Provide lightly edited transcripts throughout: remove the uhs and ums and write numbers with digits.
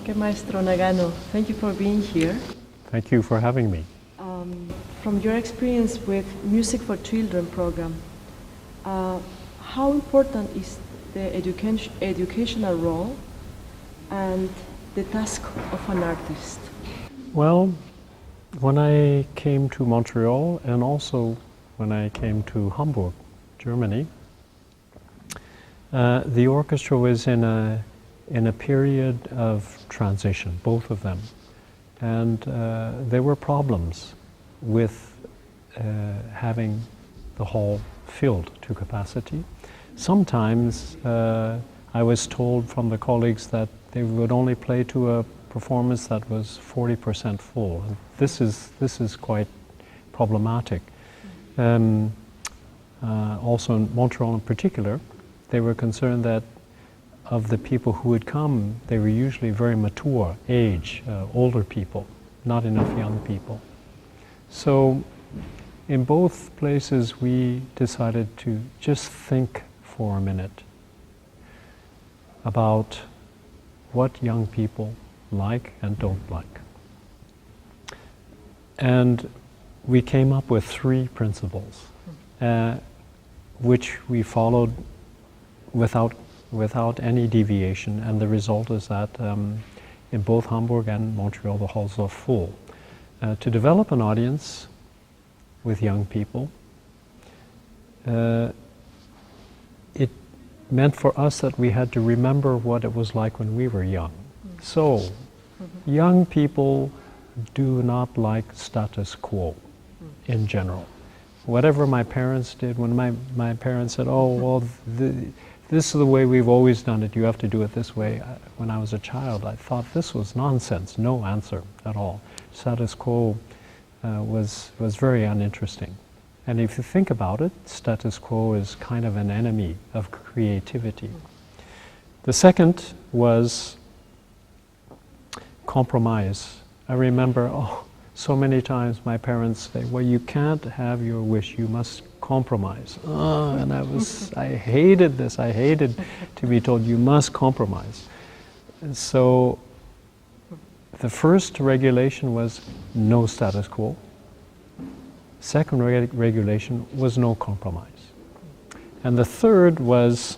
Okay, Maestro Nagano, thank you for being here. Thank you for having me. From your experience with Music for Children program, how important is the educational role and the task of an artist? Well, when I came to Montreal and also when I came to Hamburg, Germany, the orchestra was in a period of transition, both of them. And there were problems with having the hall filled to capacity. Sometimes I was told from the colleagues that they would only play to a performance that was 40% full. And this is quite problematic. Also in Montreal in particular, they were concerned that of the people who would come, they were usually very mature age, older people, not enough young people. So in both places we decided to just think for a minute about what young people like and don't like. And we came up with 3 principles, which we followed without any deviation, and the result is that in both Hamburg and Montreal the halls are full. To develop an audience with young people, it meant for us that we had to remember what it was like when we were young. So, young people do not like status quo in general. Whatever my parents did, when my parents said, oh, well, this is the way we've always done it, you have to do it this way. When I was a child, I thought this was nonsense, no answer at all. Status quo was very uninteresting. And if you think about it, status quo is kind of an enemy of creativity. The second was compromise. I remember, so many times my parents say, well, you can't have your wish, you must compromise. And I hated this. I hated to be told, you must compromise. And so the first regulation was no status quo. Second regulation was no compromise. And the third was,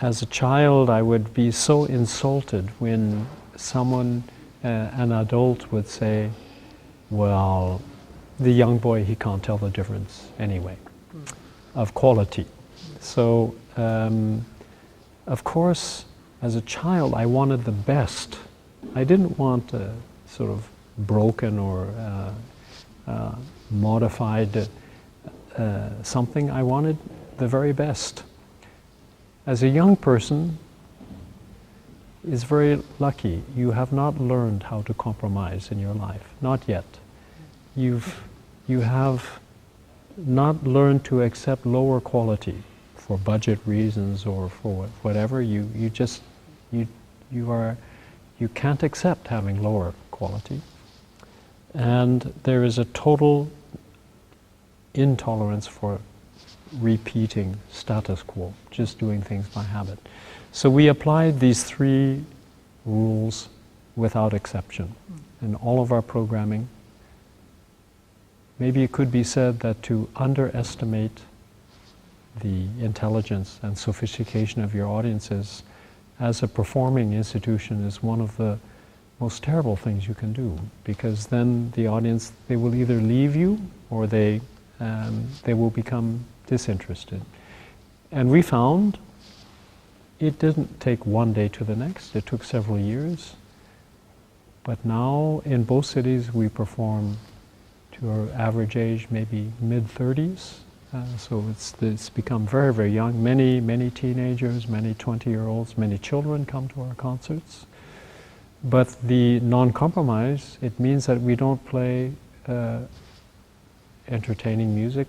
as a child, I would be so insulted when someone, an adult would say, well, the young boy, he can't tell the difference anyway, of quality. So, of course, as a child, I wanted the best. I didn't want a sort of broken or modified something. I wanted the very best. As a young person, is very lucky. You have not learned how to compromise in your life, not yet. You have not learned to accept lower quality for budget reasons or for whatever. You can't accept having lower quality, and there is a total intolerance for repeating status quo, just doing things by habit. So we applied these 3 rules without exception in all of our programming. Maybe it could be said that to underestimate the intelligence and sophistication of your audiences as a performing institution is one of the most terrible things you can do, because then the audience, they will either leave you or they will become disinterested. And we found it didn't take one day to the next, it took several years. But now in both cities we perform to our average age, maybe mid-30s. So it's become very, very young. Many teenagers, many 20-year-olds, many children come to our concerts. But the non-compromise, it means that we don't play entertaining music.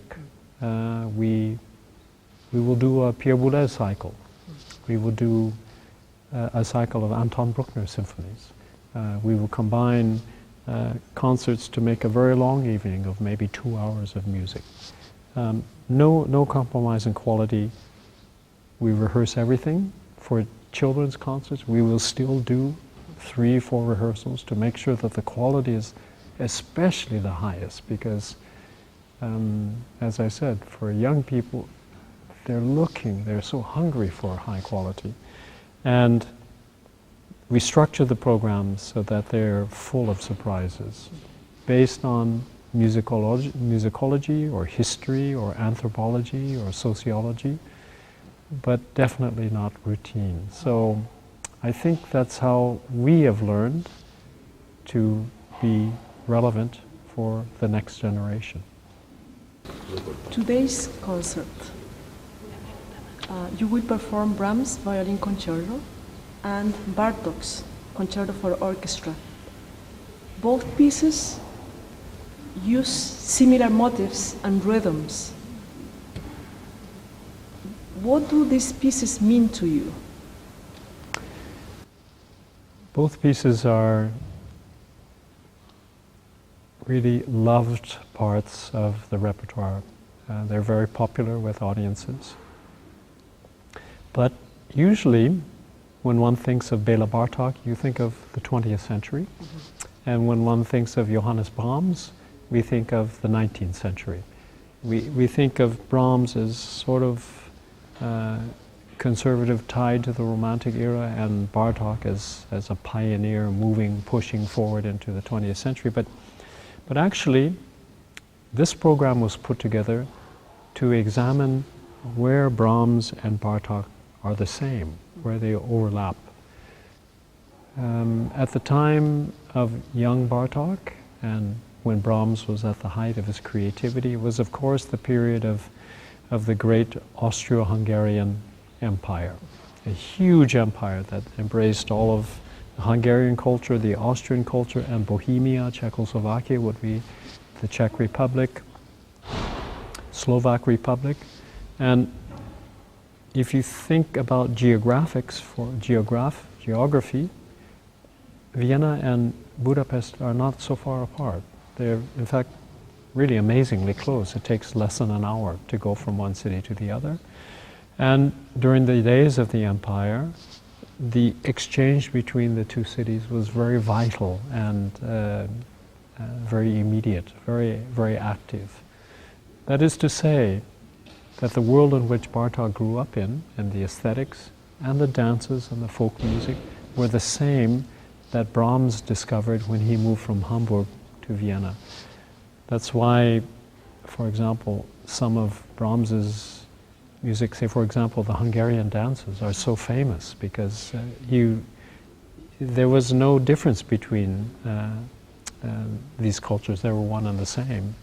We will do a Pierre Boulez cycle. We will do a cycle of Anton Bruckner symphonies. We will combine concerts to make a very long evening of maybe 2 hours of music. No compromise in quality. We rehearse everything. For children's concerts, we will still do 3, 4 rehearsals to make sure that the quality is especially the highest, because as I said, for young people, they're so hungry for high quality. And we structure the programs so that they're full of surprises, based on musicology or history or anthropology or sociology, but definitely not routine. So I think that's how we have learned to be relevant for the next generation. Today's concert, you will perform Brahms' Violin Concerto and Bartók's Concerto for Orchestra. Both pieces use similar motifs and rhythms. What do these pieces mean to you? Both pieces are really loved parts of the repertoire. They're very popular with audiences. But usually, when one thinks of Béla Bartók, you think of the 20th century. And when one thinks of Johannes Brahms, we think of the 19th century. We think of Brahms as sort of conservative, tied to the Romantic era, and Bartók as a pioneer pushing forward into the 20th century. But actually, this program was put together to examine where Brahms and Bartók are the same, where they overlap. At the time of young Bartók, and when Brahms was at the height of his creativity, was of course the period of the great Austro-Hungarian Empire, a huge empire that embraced all of the Hungarian culture, the Austrian culture, and Bohemia, Czechoslovakia would be the Czech Republic, Slovak Republic. And if you think about geography, Vienna and Budapest are not so far apart. They're, in fact, really amazingly close. It takes less than an hour to go from one city to the other. And during the days of the empire, the exchange between the two cities was very vital and very immediate, very, very active. That is to say that the world in which Bartók grew up in, and the aesthetics and the dances and the folk music, were the same that Brahms discovered when he moved from Hamburg to Vienna. That's why, for example, some of Brahms's music, say for example the Hungarian dances, are so famous, because there was no difference between these cultures. They were one and the same.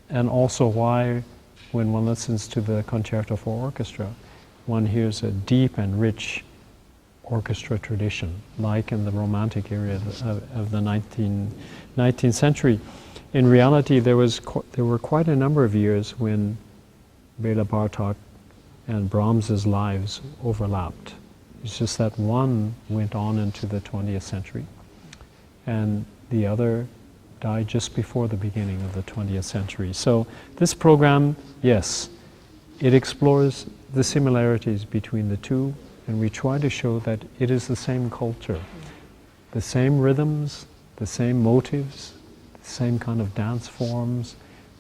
And also why, when one listens to the Concerto for Orchestra, one hears a deep and rich orchestra tradition, like in the Romantic era of the 19th century. In reality, there were quite a number of years when Béla Bartók and Brahms's lives overlapped. It's just that one went on into the 20th century, and the other died just before the beginning of the 20th century. So this program, yes, it explores the similarities between the two, and we try to show that it is the same culture, the same rhythms, the same motives, the same kind of dance forms,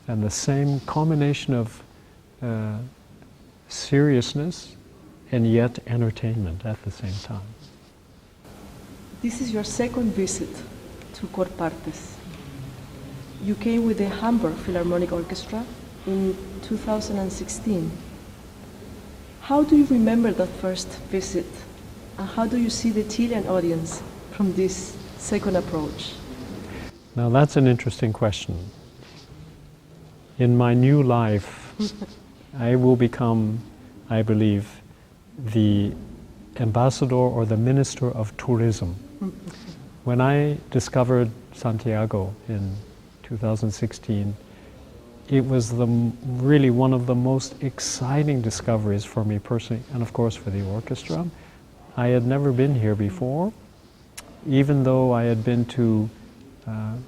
and the same combination of seriousness and yet entertainment at the same time. This is your second visit to CorpArtes. You came with the Hamburg Philharmonic Orchestra in 2016. How do you remember that first visit? And how do you see the Chilean audience from this second approach? Now that's an interesting question. In my new life, I will become, I believe, the ambassador or the minister of tourism. When I discovered Santiago in 2016, it was really one of the most exciting discoveries for me personally, and of course for the orchestra. I had never been here before, even though I had been to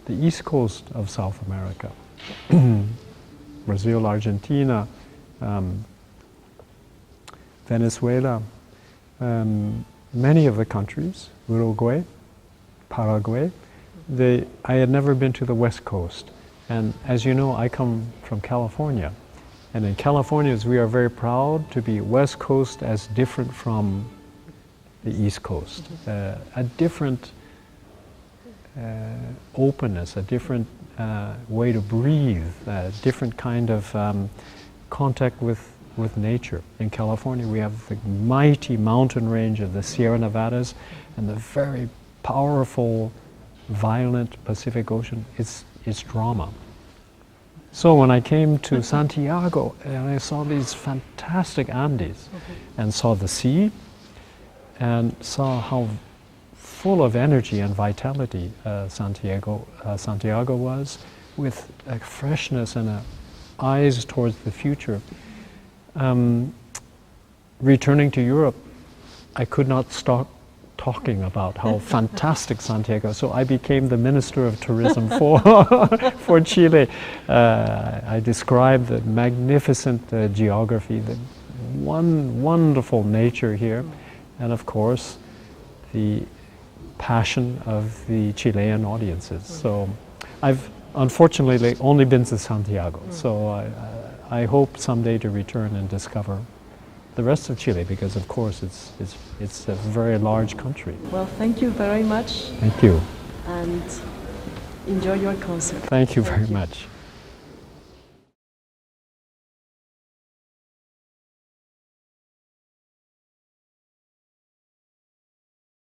the east coast of South America, Brazil, Argentina, Venezuela, many of the countries, Uruguay, Paraguay. I had never been to the West Coast. And as you know, I come from California. And in California, we are very proud to be West Coast as different from the East Coast. A different openness, a different way to breathe, a different kind of contact with nature. In California, we have the mighty mountain range of the Sierra Nevadas and the very powerful, violent Pacific Ocean. It's drama. So when I came to Santiago and I saw these fantastic Andes and saw the sea and saw how full of energy and vitality Santiago was, with a freshness and eyes towards the future. Returning to Europe, I could not stop talking about how fantastic Santiago. So I became the Minister of Tourism for Chile. I described the magnificent geography, the wonderful nature here, and of course the passion of the Chilean audiences. So I've unfortunately only been to Santiago. So I hope someday to return and discover the rest of Chile, because of course it's a very large country. Well, thank you very much. Thank you. And enjoy your concert. Thank you very much.